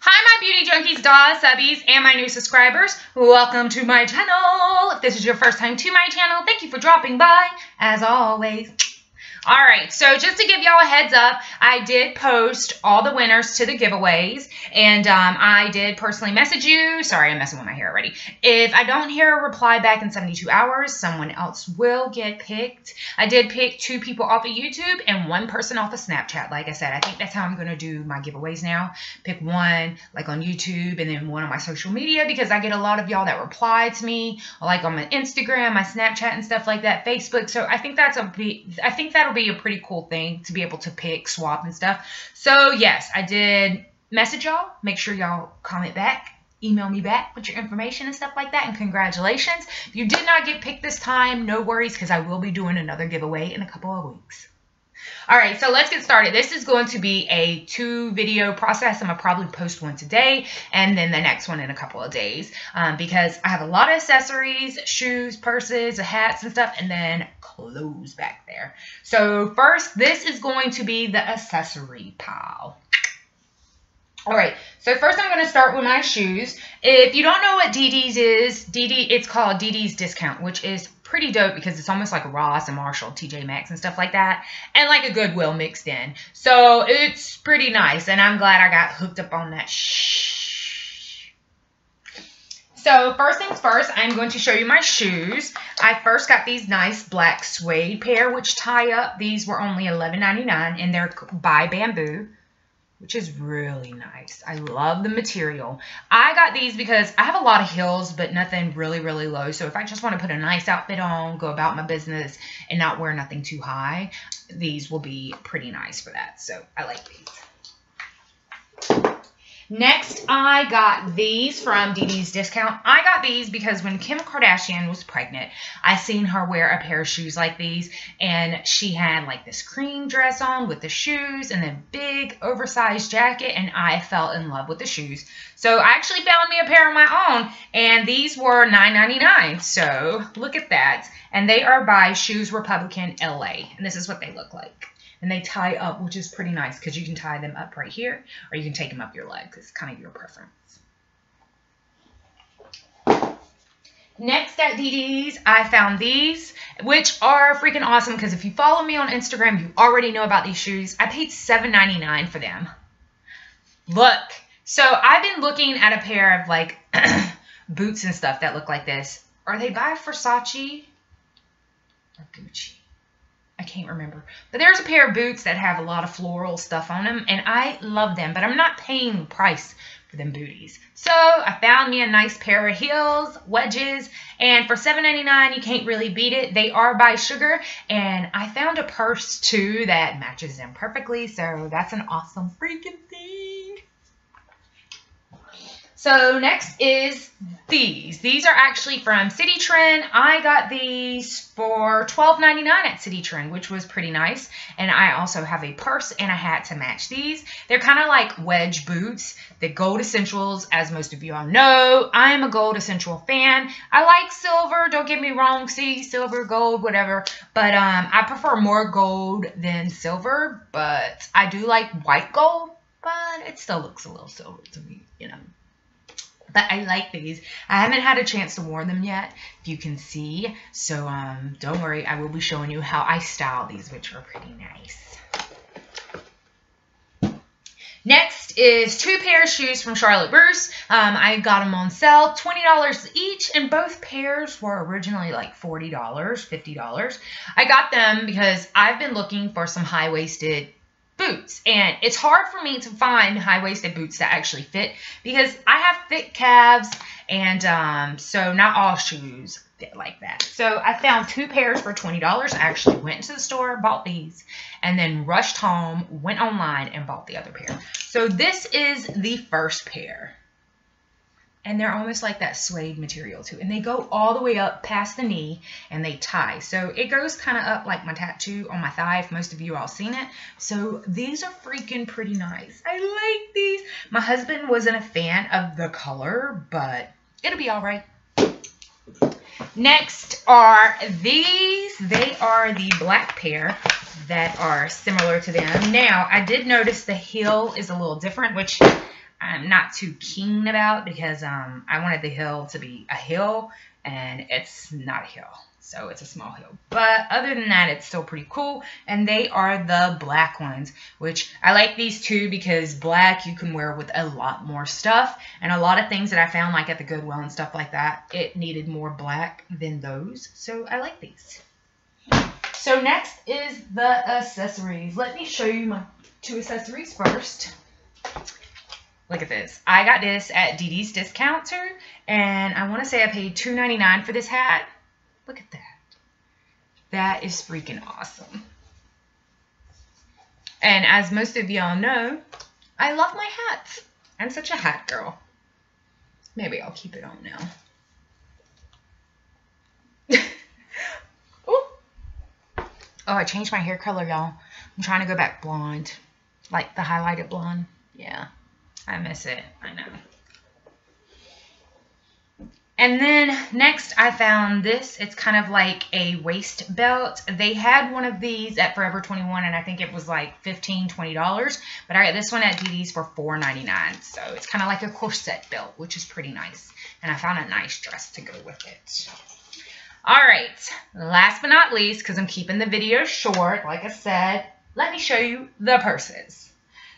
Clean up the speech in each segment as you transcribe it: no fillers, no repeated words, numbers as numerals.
Hi, my Beauty Junkies, dolls, subbies, and my new subscribers. Welcome to my channel. If this is your first time to my channel, thank you for dropping by, as always. Alright, so just to give y'all a heads up, I did post all the winners to the giveaways, and I did personally message you. Sorry, I'm messing with my hair already. If I don't hear a reply back in 72 hours, someone else will get picked. I did pick 2 people off of YouTube and 1 person off of Snapchat. Like I said, I think that's how I'm going to do my giveaways now. Pick 1 like on YouTube and then 1 on my social media, because I get a lot of y'all that reply to me, like on my Instagram, my Snapchat and stuff like that, Facebook. So I think that'll be a pretty cool thing to be able to pick, swap and stuff. So yes, I did message y'all. Make sure y'all comment back, email me back with your information and stuff like that, and congratulations. If you did not get picked this time, no worries, because I will be doing another giveaway in a couple of weeks. Alright, so let's get started. This is going to be a 2 video process. I'm going to probably post one today and then the next one in a couple of days, because I have a lot of accessories, shoes, purses, hats and stuff, and then clothes back there. So first, this is going to be the accessory pile. Alright, so first I'm going to start with my shoes. If you don't know what DD's is, it's called DD's Discount, which is pretty dope because it's almost like a Ross and Marshall, TJ Maxx and stuff like that, and like a Goodwill mixed in. So it's pretty nice, and I'm glad I got hooked up on that So first things first, I'm going to show you my shoes. I first got these nice black suede pair, which tie up. These were only $11.99, and they're by Bamboo, which is really nice. I love the material. I got these because I have a lot of heels, but nothing really, really low. So if I just want to put a nice outfit on, go about my business, and not wear nothing too high, these will be pretty nice for that. So I like these. Next, I got these from DD's Discount. I got these because when Kim Kardashian was pregnant, I seen her wear a pair of shoes like these, and she had like this cream dress on with the shoes and a big oversized jacket, and I fell in love with the shoes. So I actually found me a pair of my own, and these were $9.99. So look at that. And they are by Shoes Republican LA, and this is what they look like. And they tie up, which is pretty nice because you can tie them up right here, or you can take them up your legs. It's kind of your preference. Next at DD's, I found these, which are freaking awesome because if you follow me on Instagram, you already know about these shoes. I paid $7.99 for them. Look. So I've been looking at a pair of like boots and stuff that look like this. Are they by Versace or Gucci? I can't remember. But there's a pair of boots that have a lot of floral stuff on them, and I love them, but I'm not paying the price for them booties. So I found me a nice pair of heels, wedges, and for $7.99, you can't really beat it. They are by Sugar, and I found a purse too that matches them perfectly, so that's an awesome freaking thing. So next is these. These are actually from City Trend. I got these for $12.99 at City Trend, which was pretty nice. And I also have a purse and a hat to match these. They're kind of like wedge boots. The gold essentials, as most of you all know, I am a gold essential fan. I like silver, don't get me wrong. See, silver, gold, whatever. But I prefer more gold than silver. But I do like white gold, but it still looks a little silver to me, you know. But I like these. I haven't had a chance to wear them yet, if you can see. So don't worry, I will be showing you how I style these, which are pretty nice. Next is 2 pairs of shoes from Charlotte Russe. I got them on sale, $20 each, and both pairs were originally like $40, $50. I got them because I've been looking for some high-waisted boots, and it's hard for me to find high-waisted boots that actually fit because I have thick calves, and so not all shoes fit like that. So I found 2 pairs for $20. I actually went to the store, bought these, and then rushed home, went online, and bought the other pair. So this is the first pair. And they're almost like that suede material too. And they go all the way up past the knee and they tie. So it goes kind of up like my tattoo on my thigh, if most of you all seen it. So these are freaking pretty nice. I like these. My husband wasn't a fan of the color, but it'll be all right. Next are these. They are the black pair that are similar to them. Now, I did notice the heel is a little different, which I'm not too keen about because I wanted the heel to be a heel, and it's not a heel. So it's a small heel. But other than that, it's still pretty cool. And they are the black ones, which I like these too because black you can wear with a lot more stuff. And a lot of things that I found like at the Goodwill and stuff like that, it needed more black than those. So I like these. So next is the accessories. Let me show you my 2 accessories first. Look at this. I got this at DD's Discounter. And I want to say I paid $2.99 for this hat. Look at that. That is freaking awesome. And as most of y'all know, I love my hats. I'm such a hat girl. Maybe I'll keep it on now. Oh, I changed my hair color, y'all. I'm trying to go back blonde. Like the highlighted blonde. Yeah, I miss it. I know. And then next I found this. It's kind of like a waist belt. They had one of these at Forever 21 and I think it was like $15, $20. But I got this one at DD's for $4.99. So it's kind of like a corset belt, which is pretty nice. And I found a nice dress to go with it. Alright, last but not least, because I'm keeping the video short, like I said, let me show you the purses.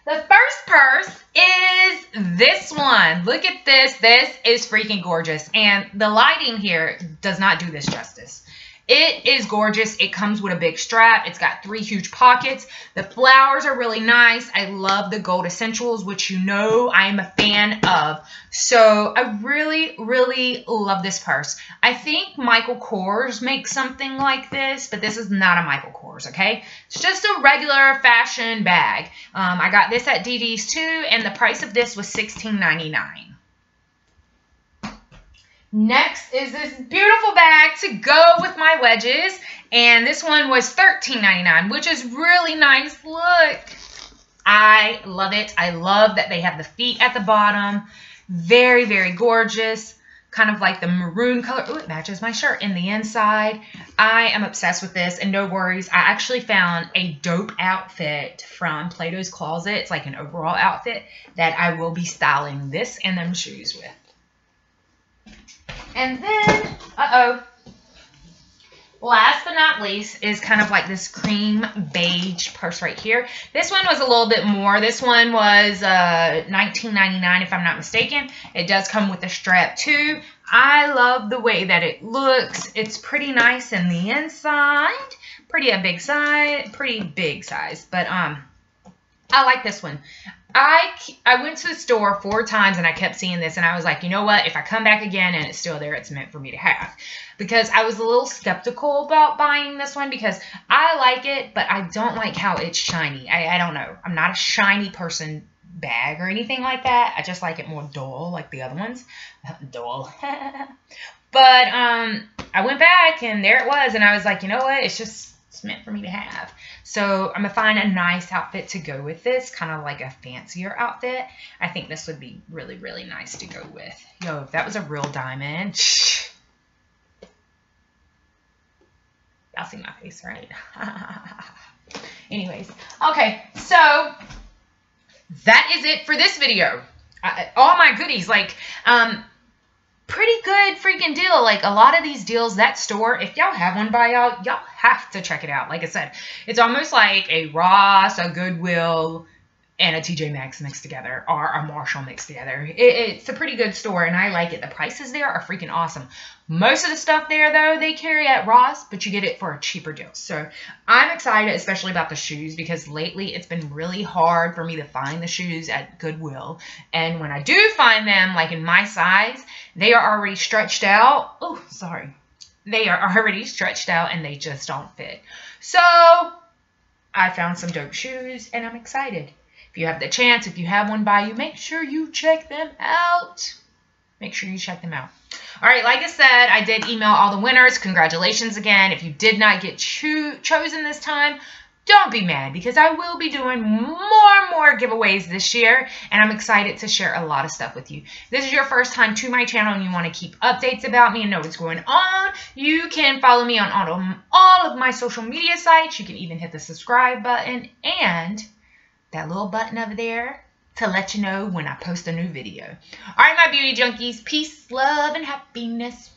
The first purse is this one. Look at this. This is freaking gorgeous. And the lighting here does not do this justice. It is gorgeous. It comes with a big strap. It's got 3 huge pockets. The flowers are really nice. I love the gold essentials, which you know I'm a fan of. So I really, really love this purse. I think Michael Kors makes something like this, but this is not a Michael Kors, okay? It's just a regular fashion bag. I got this at DD's too, and the price of this was $16.99. Next is this beautiful bag to go with my wedges. And this one was $13.99, which is really nice. Look, I love it. I love that they have the feet at the bottom. Very, very gorgeous. Kind of like the maroon color. Oh, it matches my shirt in the inside. I am obsessed with this. And no worries, I actually found a dope outfit from Plato's Closet. It's like an overall outfit that I will be styling this and them shoes with. And then, last but not least is kind of like this cream beige purse right here. This one was a little bit more. This one was $19.99 if I'm not mistaken. It does come with a strap too. I love the way that it looks. It's pretty nice in the inside. Pretty big size. But I like this one. I went to the store 4 times and I kept seeing this and I was like, you know what? If I come back again and it's still there, it's meant for me to have. Because I was a little skeptical about buying this one because I like it, but I don't like how it's shiny. I don't know. I'm not a shiny person bag or anything like that. I just like it more dull like the other ones. Dull. But I went back and there it was and I was like, you know what? It's meant for me to have. So I'm going to find a nice outfit to go with this, kind of like a fancier outfit. I think this would be really, really nice to go with. Yo, if that was a real diamond. Y'all see my face, right? Anyways, okay, so that is it for this video. All my goodies, like, pretty good freaking deal. Like a lot of these deals, that store, if y'all have one by y'all have to check it out. Like I said, it's almost like a Ross, a Goodwill, and a TJ Maxx mixed together, or a Marshall mixed together. It's a pretty good store, and I like it. The prices there are freaking awesome. Most of the stuff there, though, they carry at Ross, but you get it for a cheaper deal. So I'm excited, especially about the shoes, because lately it's been really hard for me to find the shoes at Goodwill. And when I do find them, like in my size, they are already stretched out. Oh, sorry. They are already stretched out, and they just don't fit. So I found some dope shoes, and I'm excited. If you have the chance, if you have one by you, make sure you check them out. Make sure you check them out. All right, like I said, I did email all the winners. Congratulations again. If you did not get chosen this time, don't be mad, because I will be doing more and more giveaways this year, and I'm excited to share a lot of stuff with you. If this is your first time to my channel and you want to keep updates about me and know what's going on, you can follow me on all of my social media sites. You can even hit the subscribe button and that little button over there to let you know when I post a new video. All right, my beauty junkies, peace, love, and happiness.